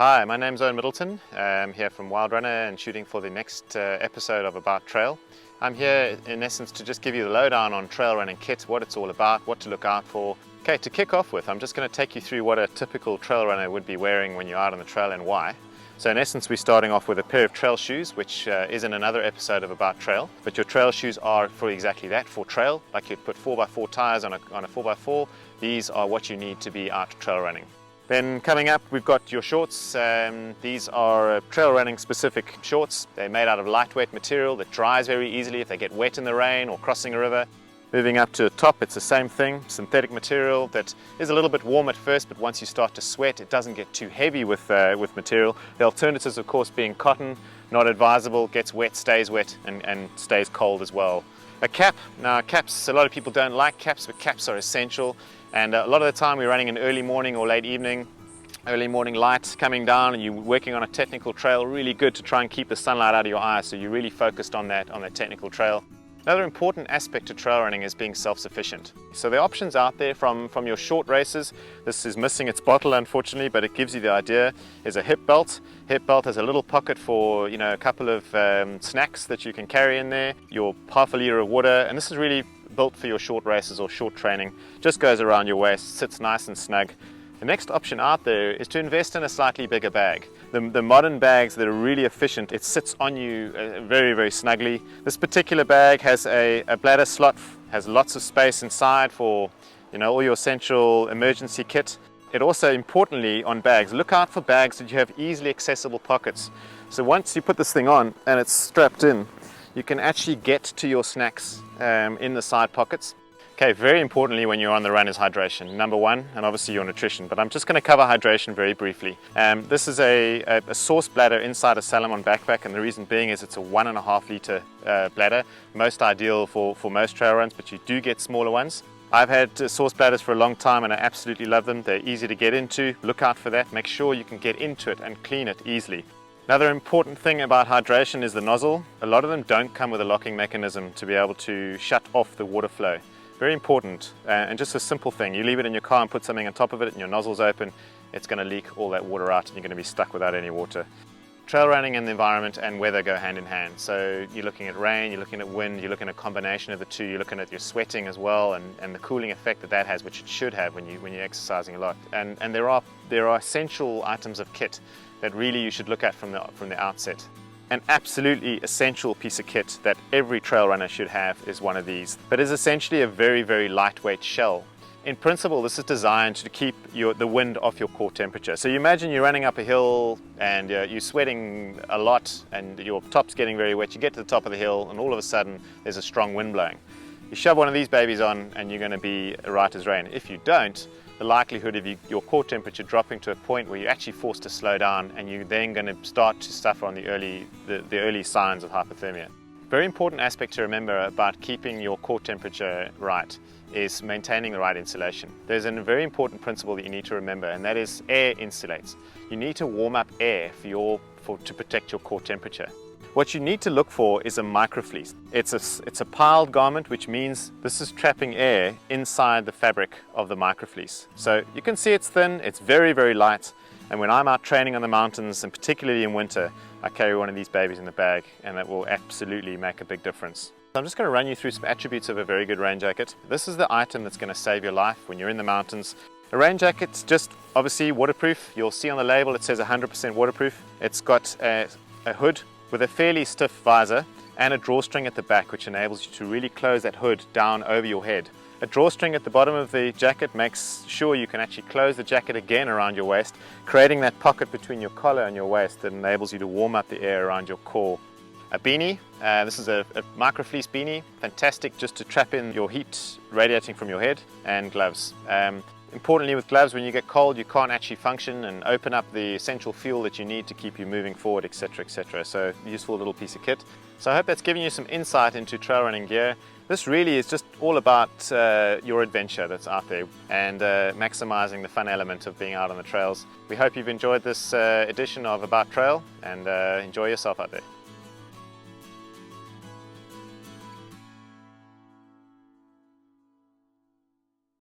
Hi, my name's Owen Middleton. I'm here from Wildrunner and shooting for the next episode of About Trail. I'm here in essence to just give you the lowdown on trail running kit, what it's all about, what to look out for. Okay, to kick off with, I'm just going to take you through what a typical trail runner would be wearing when you're out on the trail and why. So in essence, we're starting off with a pair of trail shoes, which is in another episode of About Trail. But your trail shoes are for exactly that, for trail. Like you'd put 4x4 tires on a 4x4, these are what you need to be out trail running. Then coming up, we've got your shorts. These are trail running specific shorts. They're made out of lightweight material that dries very easily if they get wet in the rain or crossing a river. Moving up to the top, it's the same thing, synthetic material that is a little bit warm at first, but once you start to sweat, it doesn't get too heavy with material. The alternatives, of course, being cotton, not advisable, gets wet, stays wet, and stays cold as well. A cap. Now caps, a lot of people don't like caps, but caps are essential. And a lot of the time we're running in early morning or late evening, early morning light coming down, and you're working on a technical trail, really good to try and keep the sunlight out of your eyes, so you're really focused on that technical trail. Another important aspect to trail running is being self-sufficient. So the options out there from your short races, this is missing its bottle unfortunately, but it gives you the idea, is a hip belt. Hip belt has a little pocket for a couple of snacks that you can carry in there, your half a litre of water, and this is really built for your short races or short training. Just goes around your waist, sits nice and snug. The next option out there is to invest in a slightly bigger bag. The modern bags that are really efficient, it sits on you very, very snugly. This particular bag has a bladder slot, has lots of space inside for all your essential emergency kit. It also, importantly, on bags, look out for bags that you have easily accessible pockets. So once you put this thing on and it's strapped in, you can actually get to your snacks in the side pockets. Okay, very importantly when you're on the run is hydration, number one, and obviously your nutrition, but I'm just going to cover hydration very briefly. This is a source bladder inside a Salomon backpack, and the reason being is it's a 1.5 litre bladder, most ideal for most trail runs, but you do get smaller ones. I've had source bladders for a long time and I absolutely love them. They're easy to get into, look out for that, make sure you can get into it and clean it easily. Another important thing about hydration is the nozzle. A lot of them don't come with a locking mechanism to be able to shut off the water flow. Very important, and just a simple thing. You leave it in your car and put something on top of it and your nozzle's open, it's going to leak all that water out and you're going to be stuck without any water. Trail running and the environment and weather go hand in hand. So you're looking at rain, you're looking at wind, you're looking at a combination of the two, you're looking at your sweating as well and the cooling effect that has, which it should have when you're exercising a lot. And there are essential items of kit that really you should look at from the outset. An absolutely essential piece of kit that every trail runner should have is one of these, but is essentially a very, very lightweight shell. In principle, this is designed to keep the wind off your core temperature. So you imagine you're running up a hill and you're sweating a lot and your top's getting very wet. You get to the top of the hill and all of a sudden there's a strong wind blowing. You shove one of these babies on and you're going to be right as rain. If you don't, the likelihood of your core temperature dropping to a point where you're actually forced to slow down and you're then going to start to suffer on the early signs of hypothermia. Very important aspect to remember about keeping your core temperature right is maintaining the right insulation. There's a very important principle that you need to remember, and that is air insulates. You need to warm up air to protect your core temperature. What you need to look for is a microfleece. It's a piled garment, which means this is trapping air inside the fabric of the microfleece. So you can see it's thin, it's very, very light, and when I'm out training on the mountains, and particularly in winter, I carry one of these babies in the bag, and it will absolutely make a big difference. I'm just going to run you through some attributes of a very good rain jacket. This is the item that's going to save your life when you're in the mountains. A rain jacket's just obviously waterproof. You'll see on the label it says 100% waterproof. It's got a hood with a fairly stiff visor and a drawstring at the back, which enables you to really close that hood down over your head. A drawstring at the bottom of the jacket makes sure you can actually close the jacket again around your waist, creating that pocket between your collar and your waist that enables you to warm up the air around your core. A beanie, this is a microfleece beanie, fantastic just to trap in your heat radiating from your head, and gloves. Importantly with gloves, when you get cold you can't actually function and open up the essential fuel that you need to keep you moving forward, etc, etc. So useful little piece of kit. So I hope that's given you some insight into trail running gear. This really is just all about your adventure that's out there and maximizing the fun element of being out on the trails. We hope you've enjoyed this edition of About Trail, and enjoy yourself out there.